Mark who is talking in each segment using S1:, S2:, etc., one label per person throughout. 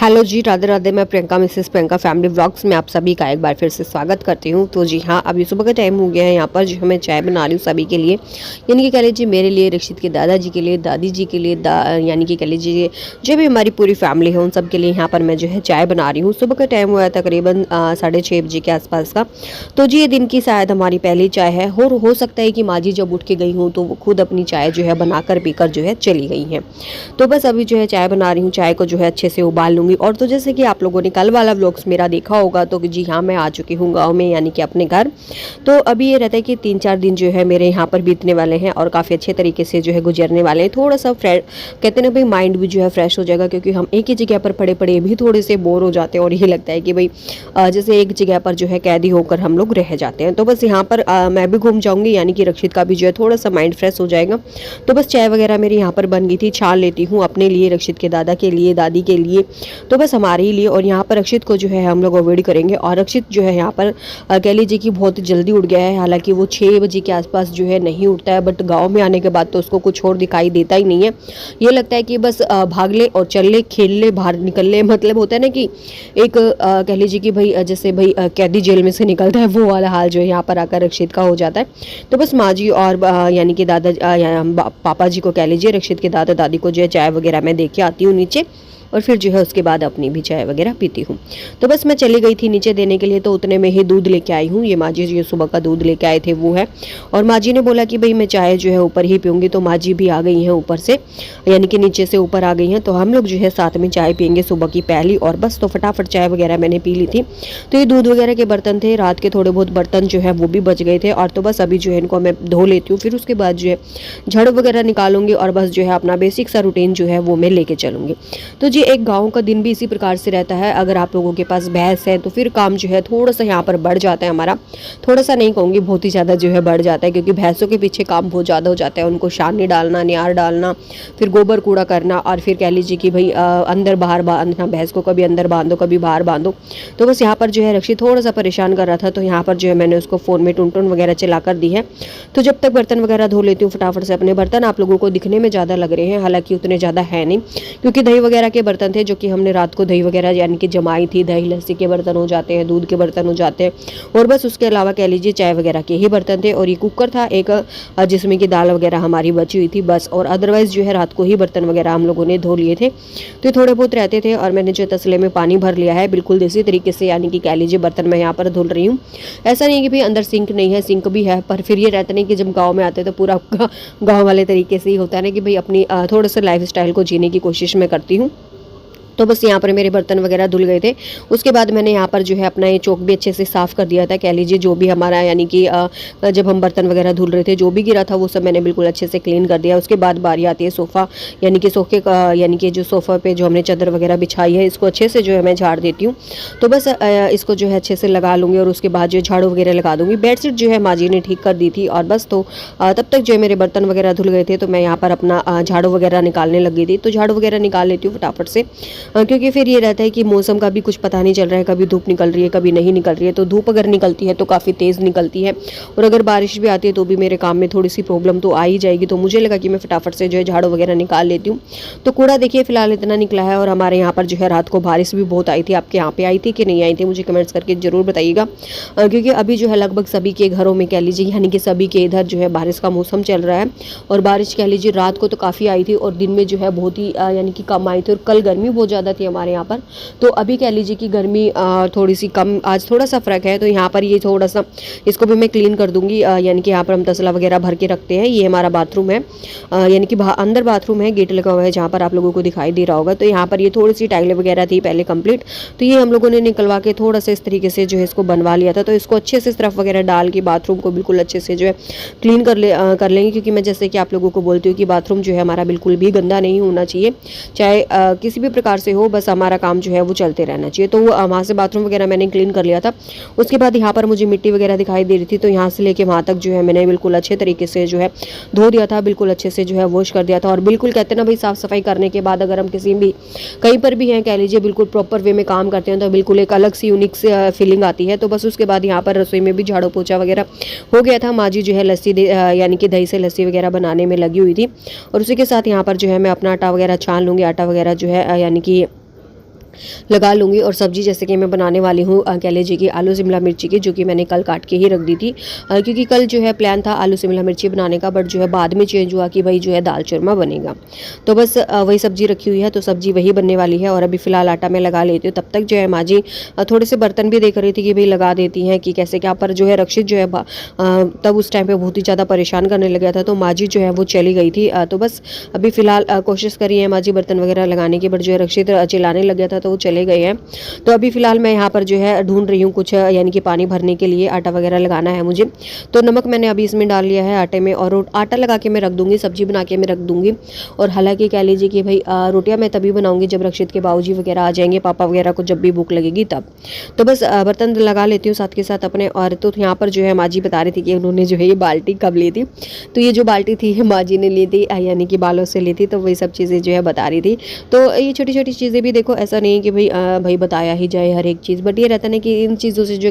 S1: Hello जी, राधे राधे। मैं Priyanka, Mrs Priyanka family vlogs में आप सभी का एक बार फिर से स्वागत करती हूँ। तो जी हाँ, अभी सुबह का टाइम हो गया है। यहाँ पर जो मैं चाय बना रही हूँ सभी के लिए, यानी कि कह लीजिए मेरे लिए, रक्षित के दादाजी के लिए, दादी जी के लिए, यानी कि कह लीजिए जो भी हमारी पूरी फैमिली है उन सब के लिए यहाँ पर मैं जो है चाय बना रही हूँ। सुबह का टाइम हुआ है तकरीबन 6:30 बजे के आसपास का। तो जी ये दिन की शायद हमारी पहली चाय है। हो सकता है कि माँ जी जब उठ के गई हूँ तो वो खुद अपनी चाय जो है बनाकर पीकर जो है चली गई हैं। तो बस अभी जो है चाय बना रही हूँ, चाय को जो है अच्छे से उबाल लूँगी। और तो जैसे कि आप लोगों ने कल वाला व्लॉग्स मेरा देखा होगा, तो जी हाँ, मैं आ चुकी हूँ गांव में, यानी कि अपने घर। तो अभी ये रहता है कि 3-4 दिन जो है मेरे यहाँ पर बीतने वाले हैं और काफ़ी अच्छे तरीके से जो है गुजरने वाले हैं। थोड़ा सा कहते हैं ना भाई, माइंड भी जो है फ्रेश हो जाएगा, क्योंकि हम एक ही जगह पर पड़े पड़े भी थोड़े से बोर हो जाते हैं और ये लगता है कि भाई जैसे एक जगह पर जो है कैदी होकर हम लोग रह जाते हैं। तो बस यहाँ पर मैं भी घूम जाऊँगी, यानी कि रक्षित का भी जो है थोड़ा सा माइंड फ्रेश हो जाएगा। तो बस चाय वगैरह मेरी यहाँ पर बन गई थी, छान लेती हूँ अपने लिए, रक्षित के दादा के लिए, दादी के लिए, तो बस हमारे ही लिए। और यहाँ पर रक्षित को जो है हम लोग अवॉइड करेंगे। और रक्षित जो है यहाँ पर कह लीजिए कि बहुत जल्दी उठ गया है। हालांकि वो 6 बजे के आसपास जो है नहीं उठता है, बट गांव में आने के बाद तो उसको कुछ और दिखाई देता ही नहीं है। ये लगता है कि बस भाग ले और चल ले, खेल ले, बाहर निकल ले। मतलब होता है ना कि एक कह लीजिए कि भाई जैसे भाई कैदी जेल में से निकलता है, वो वाला हाल जो है यहाँ पर आकर रक्षित का हो जाता है। तो बस माँ जी और यानी कि पापा जी को कह लीजिए, रक्षित के दादा दादी को जो है चाय वगैरह मैं दे के आती हूँ नीचे, और फिर जो है उसके बाद अपनी भी चाय वगैरह पीती हूँ। तो बस मैं चली गई थी नीचे देने के लिए, तो उतने में ही दूध लेके आई हूँ। ये माँ जी जो सुबह का दूध लेके आए थे वो है। और माँ जी ने बोला कि भाई मैं चाय जो है ऊपर ही पीऊँगी, तो माँ जी भी आ गई हैं ऊपर से, यानी कि नीचे से ऊपर आ गई हैं। तो हम लोग जो है साथ में चाय पियेंगे सुबह की पहली। और बस तो फटाफट चाय वगैरह मैंने पी ली थी। तो ये दूध वगैरह के बर्तन थे, रात के थोड़े बहुत बर्तन जो है वो भी बच गए थे। और तो बस अभी जो है इनको मैं धो लेती हूँ, फिर उसके बाद जो है झाड़ू वगैरह निकालूंगी और बस जो है अपना बेसिक सा रूटीन जो है वो मैं लेके चलूँगी। तो जी एक गाँव का दिन भी इसी प्रकार से रहता है। अगर आप लोगों के पास भैंस है तो फिर काम जो है थोड़ा सा यहाँ पर बढ़ जाता है हमारा। थोड़ा सा नहीं कहूँगी, बहुत ही ज़्यादा जो है बढ़ जाता है, क्योंकि भैंसों के पीछे काम बहुत ज़्यादा हो जाता है। उनको शानी डालना, नियार डालना, फिर गोबर कूड़ा करना, और फिर कह लीजिए कि भाई अंदर बाहर बांधना, भैंस को कभी अंदर बांधो कभी बाहर बांधो। तो बस यहाँ पर जो है रक्षित थोड़ा सा परेशान कर रहा था, तो यहाँ पर जो है मैंने उसको फ़ोन में टुन टुन वगैरह चला कर दी है। तो जब तक बर्तन वगैरह धो लेती हूँ फटाफट से। अपने बर्तन आप लोगों को दिखने में ज़्यादा लग रहे हैं, हालांकि उतने ज़्यादा है नहीं, क्योंकि दही वगैरह के बर्तन थे जो कि हमने रात को दही वगैरह यानी कि जमाई थी। दही लस्सी के बर्तन हो जाते हैं, दूध के बर्तन हो जाते हैं, और बस उसके अलावा कह लीजिए चाय वगैरह के ही बर्तन थे। और ये कुकर था एक, जिसमें कि दाल वगैरह हमारी बची हुई थी बस। और अदरवाइज़ जो है रात को ही बर्तन वगैरह हम लोगों ने धो लिए थे। तो ये थोड़े बहुत रहते थे, और मैंने जो तसले में पानी भर लिया है बिल्कुल देसी तरीके से, यानी कि कह लीजिए बर्तन मैं यहाँ पर धुल रही हूँ। ऐसा नहीं है कि भाई अंदर सिंक नहीं है, सिंक भी है, पर फिर ये रहता नहीं कि जब गाँव में आते तो पूरा गाँव वाले तरीके से ही होता है ना कि भाई अपनी थोड़ा सा लाइफ स्टाइल को जीने की कोशिश मैं करती हूँ। तो बस यहाँ पर मेरे बर्तन वगैरह धुल गए थे। उसके बाद मैंने यहाँ पर जो है अपना ये चौक भी अच्छे से साफ़ कर दिया था। कह लीजिए जो भी हमारा, यानी कि जब हम बर्तन वगैरह धुल रहे थे जो भी गिरा था वो सब मैंने बिल्कुल अच्छे से क्लीन कर दिया। उसके बाद बारी आती है सोफ़ा, यानी कि सोफे का, यानी कि जो सोफ़ा पे जो हमने चादर वगैरह बिछाई है, इसको अच्छे से जो है मैं झाड़ देती हूँ। तो बस इसको जो है अच्छे से लगा लूँगी, और उसके बाद जो झाड़ू वगैरह लगा दूँगी। बेडशीट जो है माँ जी ने ठीक कर दी थी, और बस तो तब तक जो है मेरे बर्तन वगैरह धुल गए थे, तो मैं यहाँ पर अपना झाड़ू वगैरह निकालने लगी थी। तो झाड़ू वगैरह निकाल लेती हूँ फटाफट से, क्योंकि फिर ये रहता है कि मौसम का भी कुछ पता नहीं चल रहा है, कभी धूप निकल रही है कभी नहीं निकल रही है। तो धूप अगर निकलती है तो काफ़ी तेज़ निकलती है, और अगर बारिश भी आती है तो भी मेरे काम में थोड़ी सी प्रॉब्लम तो आ ही जाएगी। तो मुझे लगा कि मैं फटाफट से जो है झाड़ू वगैरह निकाल लेती हूँ। तो कूड़ा देखिए फिलहाल इतना निकला है। और हमारे यहाँ पर जो है रात को बारिश भी बहुत आई थी। आपके यहाँ पे आई थी कि नहीं आई थी, मुझे कमेंट्स करके ज़रूर बताइएगा, क्योंकि अभी जो है लगभग सभी के घरों में कह लीजिए, यानी कि सभी के इधर जो है बारिश का मौसम चल रहा है। और बारिश कह लीजिए रात को तो काफ़ी आई थी, और दिन में जो है बहुत ही यानी कि कम आई थी। और कल गर्मी बहुत ज़्यादा थी हमारे यहाँ पर। तो अभी कह लीजिए कि गर्मी थोड़ी सी कम, आज थोड़ा सा फ़र्क है। तो यहाँ पर ये थोड़ा सा इसको भी मैं क्लीन कर दूँगी, यानी कि यहाँ पर हम तसला वगैरह भर के रखते हैं। ये हमारा बाथरूम है, यानी कि अंदर बाथरूम है, गेट लगा हुआ है जहाँ पर आप लोगों को दिखाई दे रहा होगा। तो यहाँ पर ये थोड़ी सी टाइलें वगैरह थी पहले कंप्लीट, तो ये हम लोगों ने निकलवा के थोड़ा सा इस तरीके से जो है इसको बनवा लिया था। तो इसको अच्छे से सरफ वगैरह डाल के बाथरूम को बिल्कुल अच्छे से जो है क्लीन कर लेंगे, क्योंकि मैं जैसे कि आप लोगों को बोलती हूँ कि बाथरूम जो है हमारा बिल्कुल भी गंदा नहीं होना चाहिए, चाहे किसी भी प्रकार से हो, बस हमारा काम जो है वो चलते रहना चाहिए। तो वहाँ से बाथरूम वगैरह मैंने क्लीन कर लिया था। उसके बाद यहाँ पर मुझे मिट्टी वगैरह दिखाई दे रही थी, तो यहाँ से लेके वहाँ तक जो है मैंने बिल्कुल अच्छे तरीके से जो है धो दिया था, बिल्कुल अच्छे से जो है वॉश कर दिया था। और बिल्कुल कहते हैं ना भाई, साफ़ सफाई करने के बाद अगर हम किसी भी कहीं पर भी हैं, कह लीजिए बिल्कुल प्रॉपर वे में काम करते हैं, तो बिल्कुल एक अलग सी यूनिक सी फीलिंग आती है। तो बस उसके बाद यहाँ पर रसोई में भी झाड़ू पोछा वगैरह हो गया था। माँ जी जो है लस्सी यानी कि दही से लस्सी वगैरह बनाने में लगी हुई थी। और उसी के साथ यहाँ पर जो है मैं अपना आटा वगैरह छान लूँगी, आटा वगैरह जो है यानी कि लगा लूँगी। और सब्जी जैसे कि मैं बनाने वाली हूँ कह लीजिए कि आलू शिमला मिर्ची की, जो कि मैंने कल काट के ही रख दी थी, क्योंकि कल जो है प्लान था आलू शिमला मिर्ची बनाने का, बट जो है बाद में चेंज हुआ कि भाई जो है दाल चूरमा बनेगा। तो बस वही सब्जी रखी हुई है, तो सब्जी वही बनने वाली है। और अभी फ़िलहाल आटा मैं लगा लेती हूँ। तब तक जो है माँ जी थोड़े से बर्तन भी देख रही थी कि भाई लगा देती हैं कि कैसे क्या। पर जो है रक्षित जो है तब उस टाइम पर बहुत ही ज़्यादा परेशान करने लग गया था, तो माँ जी जो है वो चली गई थी। तो बस अभी फ़िलहाल कोशिश करी है माँ जी बर्तन वगैरह लगाने की, बट जो है रक्षित चिल्लाने लग गया था, तो वो चले गए हैं। तो अभी फ़िलहाल मैं यहाँ पर जो है ढूंढ रही हूँ कुछ, यानी कि पानी भरने के लिए आटा वगैरह लगाना है मुझे। तो नमक मैंने अभी इसमें डाल लिया है आटे में, और आटा लगा के मैं रख दूँगी, सब्जी बना के मैं रख दूँगी। और हालांकि कह लीजिए कि भाई रोटियाँ मैं तभी बनाऊँगी जब रक्षित के बाबूजी वगैरह आ जाएंगे, पापा वगैरह को जब भी भूख लगेगी तब। तो बस बर्तन लगा लेती हूँ साथ के साथ अपने। और तो यहाँ पर जो है माँ जी बता रही थी कि उन्होंने जो है ये बाल्टी कब ली थी। तो ये जो बाल्टी थी माँ जी ने ली थी, यानी कि बालों से ली थी, तो वही सब चीज़ें जो है बता रही थी। तो ये छोटी छोटी चीज़ें भी देखो, ऐसा नहीं है कि भाई बताया ही जाए हर एक चीज़, बट ये रहता है ना कि इन चीज़ों से जो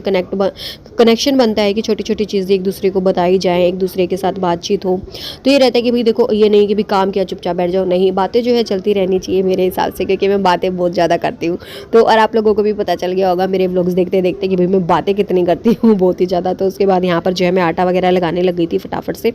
S1: कनेक्शन बनता है कि छोटी छोटी चीज़ें एक दूसरे को बताई जाए, एक दूसरे के साथ बातचीत हो। तो ये रहता है कि भाई देखो, ये नहीं कि भाई काम किया चुपचाप बैठ जाओ, नहीं, बातें जो है चलती रहनी चाहिए मेरे हिसाब से, क्योंकि मैं बातें बहुत ज़्यादा करती हूँ। तो और आप लोगों को भी पता चल गया होगा मेरे व्लॉग्स देखते देखते कि भाई मैं बातें कितनी करती हूँ, बहुत ही ज़्यादा। तो उसके बाद यहाँ पर जो है मैं आटा वगैरह लगाने लग गई थी फटाफट से।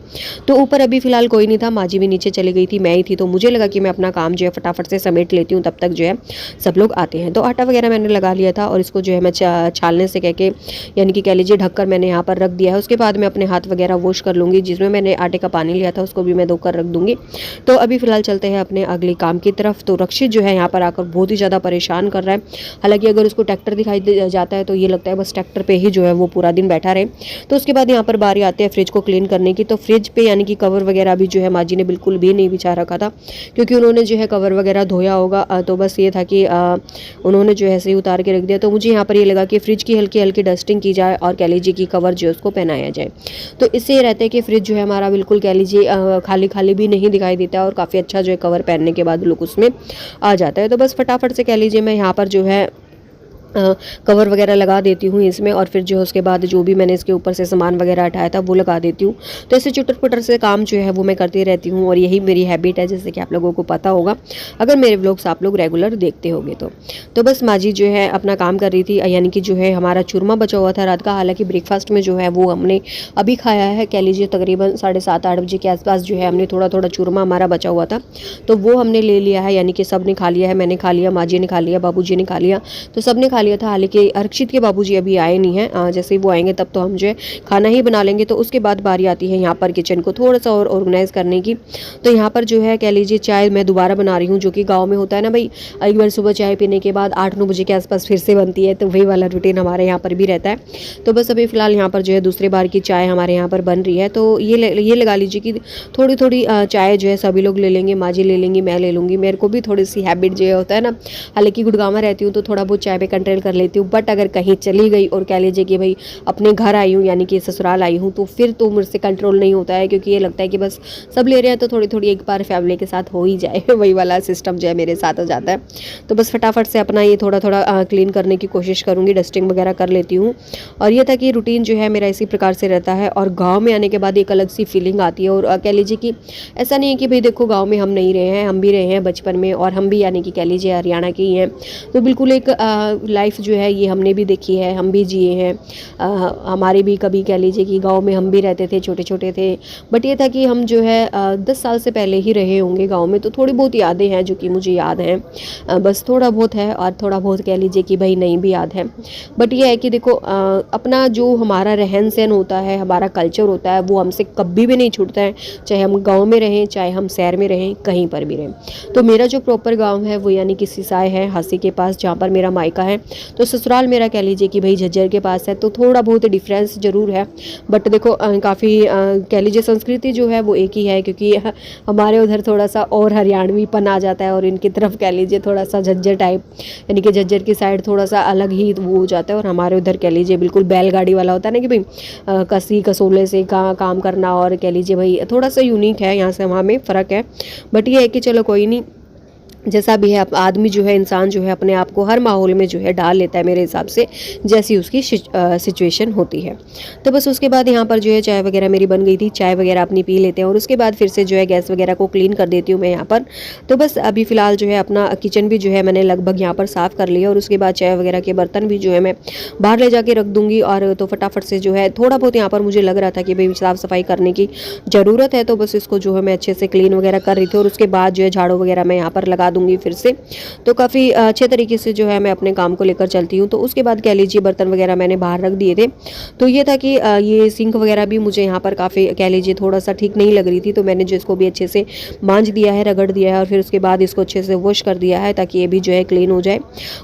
S1: तो ऊपर अभी फ़िलहाल कोई नहीं था, माँ जी भी नीचे चली गई थी, मैं ही थी। तो मुझे लगा कि मैं अपना काम जो है फटाफट से समेट लेती हूँ, तब तक जो है सब लोग आते हैं। तो आटा वगैरह मैंने लगा लिया था, और इसको जो है मैं छालने से कह के, यानी कि कह लीजिए ढककर मैंने यहाँ पर रख दिया है। उसके बाद मैं अपने हाथ वगैरह वॉश कर लूँगी, जिसमें मैंने आटे का पानी लिया था उसको भी मैं धोकर रख दूँगी। तो अभी फ़िलहाल चलते हैं अपने अगले काम की तरफ। तो रक्षित जो है यहाँ पर आकर बहुत ही ज़्यादा परेशान कर रहा है। हालांकि अगर उसको ट्रैक्टर दिखाई जाता है तो ये लगता है बस ट्रैक्टर पे ही जो है वो पूरा दिन बैठा रहे। तो उसके बाद यहाँ पर बारी आती है फ्रिज को क्लीन करने की। तो फ्रिज पे यानी कि कवर वगैरह भी जो है माँ जी ने बिल्कुल भी नहीं बिछा रखा था, क्योंकि उन्होंने जो है कवर वगैरह धोया होगा। तो बस ये था कि उन्होंने जो है ऐसे ही उतार के रख दिया। तो मुझे यहाँ पर ये लगा कि फ्रिज की हल्की हल्की डस्टिंग की जाए, और कह लीजिए कि कवर जो है उसको पहनाया जाए। तो इससे ये रहता है कि फ्रिज जो है हमारा बिल्कुल कह लीजिए खाली खाली भी नहीं दिखाई देता है, और काफ़ी अच्छा जो है कवर पहनने के बाद लुक उसमें आ जाता है। तो बस फटाफट से कह लीजिए मैं यहाँ पर जो है कवर वगैरह लगा देती हूँ इसमें, और फिर जो उसके बाद जो भी मैंने इसके ऊपर से सामान वगैरह हटाया था वो लगा देती हूँ। तो ऐसे चुटर पुटर से काम जो है वो मैं करती रहती हूँ, और यही मेरी हैबिट है, जैसे कि आप लोगों को पता होगा अगर मेरे व्लॉग्स आप लोग रेगुलर देखते होंगे तो बस माँ जी जो है अपना काम कर रही थी। यानी कि जो है हमारा चूरमा बचा हुआ था रात का, हालांकि ब्रेकफास्ट में जो है वो हमने अभी खाया है, कह लीजिए तकरीबन 7:30-8 बजे के आसपास जो है हमने थोड़ा थोड़ा चूरमा हमारा बचा हुआ था, तो वो हमने ले लिया है। यानी कि सब ने खा लिया है, मैंने खा लिया, माँ जी ने खा लिया, बाबू जी ने खा लिया, तो सब ने खा लिया था। हालांकि रक्षित के बाबूजी अभी आए नहीं हैं, जैसे ही वो आएंगे तब तो हम जो है खाना ही बना लेंगे। तो उसके बाद बारी आती है यहाँ पर किचन को थोड़ा सा और ऑर्गेनाइज करने की। तो यहाँ पर जो है कह लीजिए चाय मैं दोबारा बना रही हूँ, जो कि गाँव में होता है ना भाई, एक बार सुबह चाय पीने के बाद 8-9 बजे के आसपास फिर से बनती है, तो वही वाला रूटीन हमारे यहाँ पर भी रहता है। तो बस अभी फ़िलहाल यहाँ पर जो है दूसरी बार की चाय हमारे यहाँ पर बन रही है। तो ये लगा लीजिए कि थोड़ी थोड़ी चाय जो है सभी लोग ले लेंगे, माँ जी ले लेंगी, मैं ले लूँगी। मेरे को भी थोड़ी सी हैबिट जो है होता है ना, हालांकि गुड़गांव रहती हूँ तो थोड़ा बहुत चाय पे कंट्रोल कर लेती हूँ, बट अगर कहीं चली गई और कह लीजिए कि भाई अपने घर आई हूँ, यानी कि ससुराल आई हूँ, तो फिर तो मुझसे कंट्रोल नहीं होता है, क्योंकि ये लगता है कि बस सब ले रहे हैं तो थोड़ी थोड़ी एक बार फैमिली के साथ हो ही जाए वही वाला सिस्टम जो है मेरे साथ हो जाता है। तो बस फटाफट से अपना ये थोड़ा थोड़ा क्लीन करने की कोशिश करूँगी, डस्टिंग वगैरह कर लेती हूँ। और ये था कि रूटीन जो है मेरा इसी प्रकार से रहता है। और गाँव में आने के बाद एक अलग सी फीलिंग आती है, और कह लीजिए कि ऐसा नहीं है कि भाई देखो गाँव में हम नहीं रहे हैं, हम भी रहे हैं बचपन में, और हम भी यानी कि कह लीजिए हरियाणा के ही हैं, तो बिल्कुल एक लाइफ जो है ये हमने भी देखी है, हम भी जिए हैं। हमारे भी कभी कह लीजिए कि गांव में हम भी रहते थे, छोटे छोटे थे, बट ये था कि हम जो है 10 साल से पहले ही रहे होंगे गांव में, तो थोड़ी बहुत यादें हैं जो कि मुझे याद हैं, बस थोड़ा बहुत है, और थोड़ा बहुत कह लीजिए कि भाई नहीं भी याद है। बट ये है कि देखो अपना जो हमारा रहन सहन होता है, हमारा कल्चर होता है, वो हमसे कभी भी नहीं छूटता है, चाहे हम गाँव में रहें, चाहे हम शहर में रहें, कहीं पर भी रहें। तो मेरा जो प्रॉपर गाँव है वो यानी कि सिसाई है, हांसी के पास, जहाँ पर मेरा मायका है, तो ससुराल मेरा कह लीजिए कि भाई झज्जर के पास है, तो थोड़ा बहुत डिफरेंस ज़रूर है। बट देखो काफ़ी कह लीजिए संस्कृति जो है वो एक ही है, क्योंकि हमारे उधर थोड़ा सा और हरियाणवीपन आ जाता है और इनकी तरफ कह लीजिए थोड़ा सा झज्जर टाइप, यानी कि झज्जर की साइड थोड़ा सा अलग ही वो हो जाता है। और हमारे उधर कह लीजिए बिल्कुल बैलगाड़ी वाला होता है ना कि भाई कसी कसोले से काम करना, और कह लीजिए भाई थोड़ा सा यूनिक है, यहाँ से वहाँ में फ़र्क है। बट ये है कि चलो कोई नहीं, जैसा भी है आदमी जो है, इंसान जो है अपने आप को हर माहौल में जो है डाल लेता है मेरे हिसाब से, जैसी उसकी सिचुएशन होती है। तो बस उसके बाद यहाँ पर जो है चाय वगैरह मेरी बन गई थी, चाय वगैरह अपनी पी लेते हैं और उसके बाद फिर से जो है गैस वगैरह को क्लीन कर देती हूँ मैं यहाँ पर। तो बस अभी फ़िलहाल जो है अपना किचन भी जो है मैंने लगभग यहाँ पर साफ़ कर लिया, और उसके बाद चाय वगैरह के बर्तन भी जो है मैं बाहर ले जाके रख दूँगी। और तो फटाफट से जो है थोड़ा बहुत यहाँ पर मुझे लग रहा था कि भाई साफ़ सफाई करने की ज़रूरत है, तो बस इसको जो है मैं अच्छे से क्लीन वगैरह कर रही थी। और उसके बाद जो है झाड़ू वगैरह मैं यहाँ पर लगा दूंगी फिर से। तो काफ़ी अच्छे तरीके से जो है मैं अपने काम को लेकर चलती हूँ। तो उसके बाद कह लीजिए बर्तन वगैरह मैंने बाहर रख दिए थे। तो ये था कि ये सिंक वगैरह भी मुझे यहाँ पर काफ़ी कह लीजिए थोड़ा सा ठीक नहीं लग रही थी, तो मैंने जो इसको भी अच्छे से मांज दिया है, रगड़ दिया है, और फिर उसके बाद इसको अच्छे से वॉश कर दिया है ताकि ये भी जो है क्लीन हो जाए।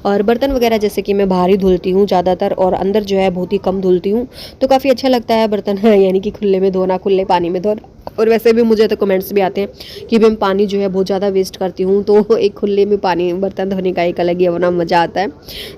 S1: और बर्तन वगैरह जैसे कि मैं बाहर ही धुलती हूँ ज़्यादातर, और अंदर जो है बहुत ही कम धुलती हूँ। तो काफ़ी अच्छा लगता है बर्तन यानी कि खुले में धोना, खुले पानी में धोना। और वैसे भी मुझे तो कमेंट्स भी आते हैं कि मैं पानी जो है बहुत ज़्यादा वेस्ट करती हूँ, तो एक खुले में पानी बर्तन धोने का एक अलग ही अपना मज़ा आता है।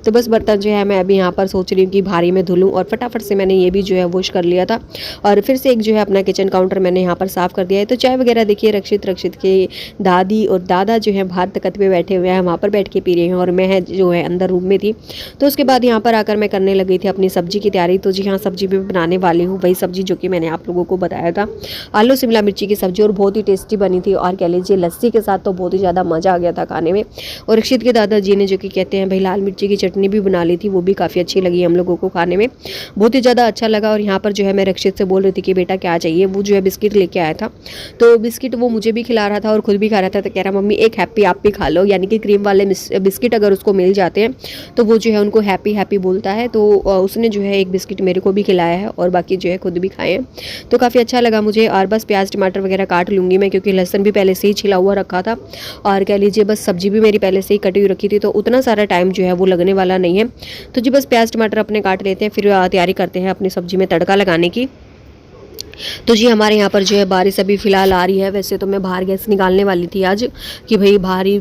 S1: तो बस बर्तन जो है मैं अभी यहाँ पर सोच रही हूँ कि भारी में धुलूँ, और फटाफट से मैंने ये भी जो है वॉश कर लिया था। और फिर से एक जो है अपना किचन काउंटर मैंने यहाँ पर साफ़ कर दिया है। तो चाय वगैरह देखिए रक्षित के दादी और दादा जो है बाहर तख्त पे बैठे हुए हैं, वहाँ पर बैठ के पी रहे हैं, और मैं जो है अंदर रूम में थी। तो उसके बाद यहाँ पर आकर मैं करने लगी थी अपनी सब्जी की तैयारी। तो जी हाँ, सब्जी भी बनाने वाली हूँ, वही सब्जी जो कि मैंने आप लोगों को बताया था, आलू शिमला मिर्ची की सब्जी, और बहुत ही टेस्टी बनी थी। और कह लीजिए लस्सी के साथ तो बहुत ही ज़्यादा मज़ा आ गया था खाने में। और रक्षित के दादाजी ने जो कि कहते हैं भाई लाल मिर्ची की चटनी भी बना ली थी, वो भी काफ़ी अच्छी लगी हम लोगों को खाने में, बहुत ही ज़्यादा अच्छा लगा। और यहाँ पर जो है मैं रक्षित से बोल रही थी कि बेटा क्या चाहिए, वो जो है बिस्किट लेके आया था। तो बिस्किट वो मुझे भी खिला रहा था और खुद भी खा रहा था। तो कह रहा मम्मी एक हैप्पी आप भी खा लो, यानी कि क्रीम वाले बिस्किट अगर उसको मिल जाते हैं तो वो जो है उनको हैप्पी हैप्पी बोलता है। तो उसने जो है एक बिस्किट मेरे को भी खिलाया है, और बाकी जो है खुद भी खाए हैं। तो काफ़ी अच्छा लगा मुझे। और बस प्याज टमाटर वगैरह काट लूँगी मैं, क्योंकि लहसुन भी पहले से ही छिला हुआ रखा था, और कह लीजिए बस सब्जी भी मेरी पहले से ही कटी हुई रखी थी, तो उतना सारा टाइम जो है वो लगने वाला नहीं है। तो जी बस प्याज टमाटर अपने काट लेते हैं, फिर तैयारी करते हैं अपनी सब्जी में तड़का लगाने की। तो जी हमारे यहाँ पर जो है बारिश अभी फ़िलहाल आ रही है। वैसे तो मैं बाहर गैस निकालने वाली थी आज कि भाई बाहर ही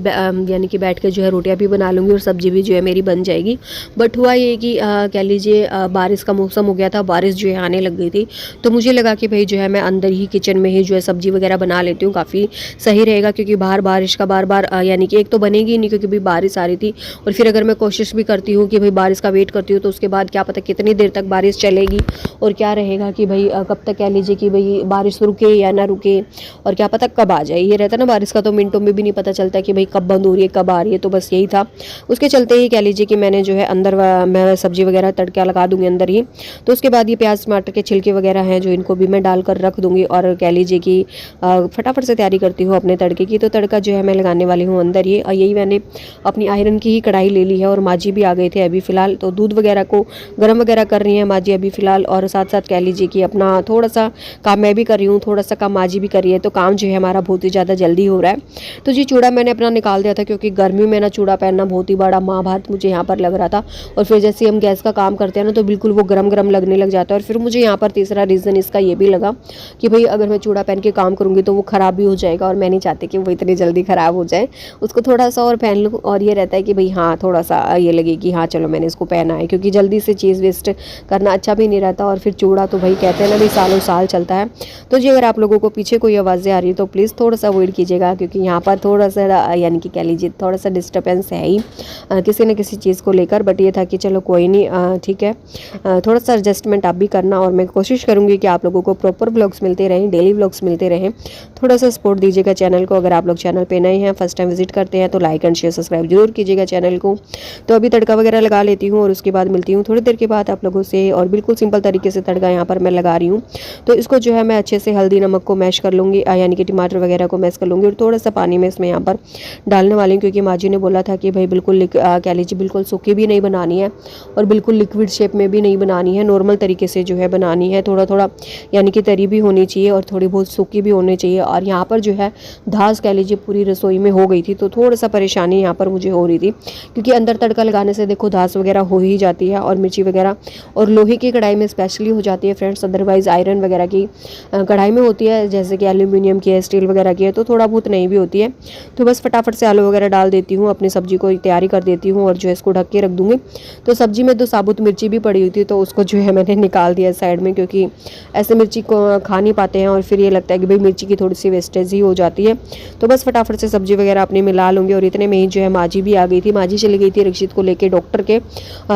S1: यानी कि बैठ के जो है रोटियाँ भी बना लूँगी और सब्ज़ी भी जो है मेरी बन जाएगी। बट हुआ ये कि कह लीजिए बारिश का मौसम हो गया था, बारिश जो है आने लग गई थी। तो मुझे लगा कि भाई जो है मैं अंदर ही किचन में ही जो है सब्ज़ी वगैरह बना लेती हूँ, काफ़ी सही रहेगा। क्योंकि बाहर बारिश का बार बार यानी कि एक तो बनेगी नहीं, क्योंकि भाई बारिश आ रही थी, और फिर अगर मैं कोशिश भी करती हूँ कि भाई बारिश का वेट करती हूँ, तो उसके बाद क्या पता कितनी देर तक बारिश चलेगी, और क्या रहेगा कि भाई कब तक कह लीजिए कि भाई बारिश रुके या ना रुके, और क्या पता कब आ जाए। ये रहता ना बारिश का, तो मिनटों में भी नहीं पता चलता कि भाई कब बंद हो रही है कब आ रही है। तो बस यही था, उसके चलते ही कह लीजिए कि मैंने जो है अंदर मैं सब्जी वगैरह तड़का लगा दूंगी अंदर ही। तो उसके बाद ये प्याज टमाटर के छिलके वगैरह हैं जो इनको भी मैं डालकर रख दूंगी, और कह लीजिए कि फटाफट से तैयारी करती हूँ अपने तड़के की। तो तड़का जो है मैं लगाने वाली हूँ अंदर ही, और यही मैंने अपनी आयरन की ही कढ़ाई ले ली है। और माजी भी आ गए थे अभी फ़िलहाल, तो दूध वगैरह को गर्म वगैरह कर रही है माजी अभी फ़िलहाल, और साथ साथ कह लीजिए कि अपना थोड़ा सा काम मैं भी कर रही हूँ, थोड़ा सा काम माजी भी कर रही है। तो काम जो है हमारा बहुत ही ज़्यादा जल्दी हो रहा है। तो जी चूड़ा मैंने अपना निकाल दिया था, क्योंकि गर्मी में ना चूड़ा पहनना बहुत ही बड़ा महाभारत मुझे यहाँ पर लग रहा था। और फिर जैसे हम गैस का काम करते हैं ना, तो बिल्कुल वो गरम गरम लगने लग जाता है। और फिर मुझे यहाँ पर तीसरा रीज़न इसका ये भी लगा कि भाई अगर मैं चूड़ा पहन के काम करूँगी तो वो ख़राब भी हो जाएगा, और मैं नहीं चाहती कि वो इतनी जल्दी ख़राब हो जाए। उसको थोड़ा सा और पहन लूँ, और ये रहता है कि भाई हाँ थोड़ा सा ये लगे कि हाँ चलो मैंने इसको पहना है, क्योंकि जल्दी से चीज़ वेस्ट करना अच्छा भी नहीं रहता। और फिर चूड़ा तो भाई कहते हैं ना भाई सालों साल चलता है। तो जी अगर आप लोगों को पीछे कोई आवाज़ें आ रही है तो प्लीज़ थोड़ा सा अवॉइड कीजिएगा, क्योंकि यहाँ पर थोड़ा सा यानी कि कह लीजिए थोड़ा सा डिस्टर्बेंस है ही किसी न किसी चीज़ को लेकर। बट ये था कि चलो कोई नहीं, ठीक है, थोड़ा सा एडजस्टमेंट आप भी करना, और मैं कोशिश करूँगी कि आप लोगों को प्रॉपर व्लॉग्स मिलते रहें, डेली व्लॉग्स मिलते रहें। थोड़ा सा सपोर्ट दीजिएगा चैनल को। अगर आप लोग चैनल पे नए हैं, फर्स्ट टाइम विजिट करते हैं, तो लाइक एंड शेयर सब्सक्राइब जरूर कीजिएगा चैनल को। तो अभी तड़का वगैरह लगा लेती हूँ, और उसके बाद मिलती हूँ थोड़ी देर के बाद आप लोगों से। और बिल्कुल सिंपल तरीके से तड़का यहाँ पर मैं लगा रही हूँ। तो तो इसको जो है मैं अच्छे से हल्दी नमक को मैश कर लूँगी, यानी कि टमाटर वगैरह को मैश कर लूँगी। और थोड़ा सा पानी में इसमें यहाँ पर डालने वाली हूँ, क्योंकि माँ जी ने बोला था कि भाई बिल्कुल कह लीजिए बिल्कुल सूखी भी नहीं बनानी है और बिल्कुल लिक्विड शेप में भी नहीं बनानी है, नॉर्मल तरीके से जो है बनानी है। थोड़ा थोड़ा यानी कि तरी भी होनी चाहिए और थोड़ी बहुत सूखी भी होनी चाहिए। और यहाँ पर जो है धास कह लीजिए पूरी रसोई में हो गई थी, तो थोड़ा सा परेशानी यहाँ पर मुझे हो रही थी, क्योंकि अंदर तड़का लगाने से देखो धास वगैरह हो ही जाती है और मिर्ची वगैरह, और लोहे की कढ़ाई में स्पेशली हो जाती है फ्रेंड्स। अदरवाइज़ आयरन वगैरह की कढ़ाई में होती है, जैसे कि एल्यूमिनियम की है, स्टील वगैरह की है, तो थोड़ा बहुत नहीं भी होती है। तो बस फटाफट से आलू वगैरह डाल देती हूँ, अपनी सब्जी को तैयारी कर देती हूँ और जो है इसको ढक के रख दूँगी। तो सब्जी में 2 साबुत मिर्ची भी पड़ी हुई थी, तो उसको जो है मैंने निकाल दिया साइड में, क्योंकि ऐसे मिर्ची को खा नहीं पाते हैं और फिर ये लगता है कि भाई मिर्ची की थोड़ी सी वेस्टेज ही हो जाती है। तो बस फटाफट से सब्जी वगैरह अपनी मिला लूँगी। और इतने में ही जो है माँ जी भी आ गई थी। माँ जी चली गई थी रक्षित को लेके डॉक्टर के,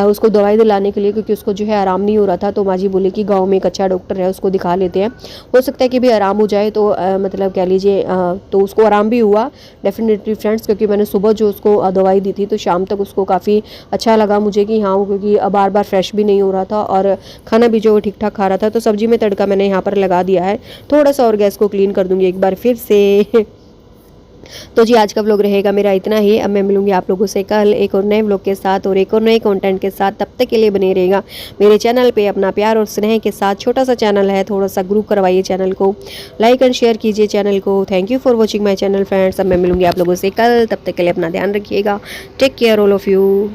S1: उसको दवाई दिलाने के लिए, क्योंकि उसको जो है आराम नहीं हो रहा था। तो माँ जी बोले कि गाँव में एक अच्छा डॉक्टर है, उसको दिखा लेते हैं, हो सकता है कि भी आराम हो जाए। तो मतलब कह लीजिए तो उसको आराम भी हुआ डेफिनेटली फ्रेंड्स, क्योंकि मैंने सुबह जो उसको दवाई दी थी तो शाम तक उसको काफ़ी अच्छा लगा मुझे कि हाँ, क्योंकि बार बार फ्रेश भी नहीं हो रहा था और खाना भी जो ठीक ठाक खा रहा था। तो सब्जी में तड़का मैंने यहाँ पर लगा दिया है। थोड़ा सा और गैस को क्लीन कर दूंगी एक बार फिर से। तो जी आज का व्लॉग रहेगा मेरा इतना ही। अब मैं मिलूंगी आप लोगों से कल एक और नए व्लॉग के साथ और एक और नए कंटेंट के साथ। तब तक के लिए बने रहेगा मेरे चैनल पे अपना प्यार और स्नेह के साथ। छोटा सा चैनल है, थोड़ा सा ग्रुप करवाइए चैनल को, लाइक एंड शेयर कीजिए चैनल को। Thank you for watching my channel friends. अब मैं मिलूंगी आप लोगों से कल, तब तक के लिए अपना ध्यान रखिएगा। Take care all of you.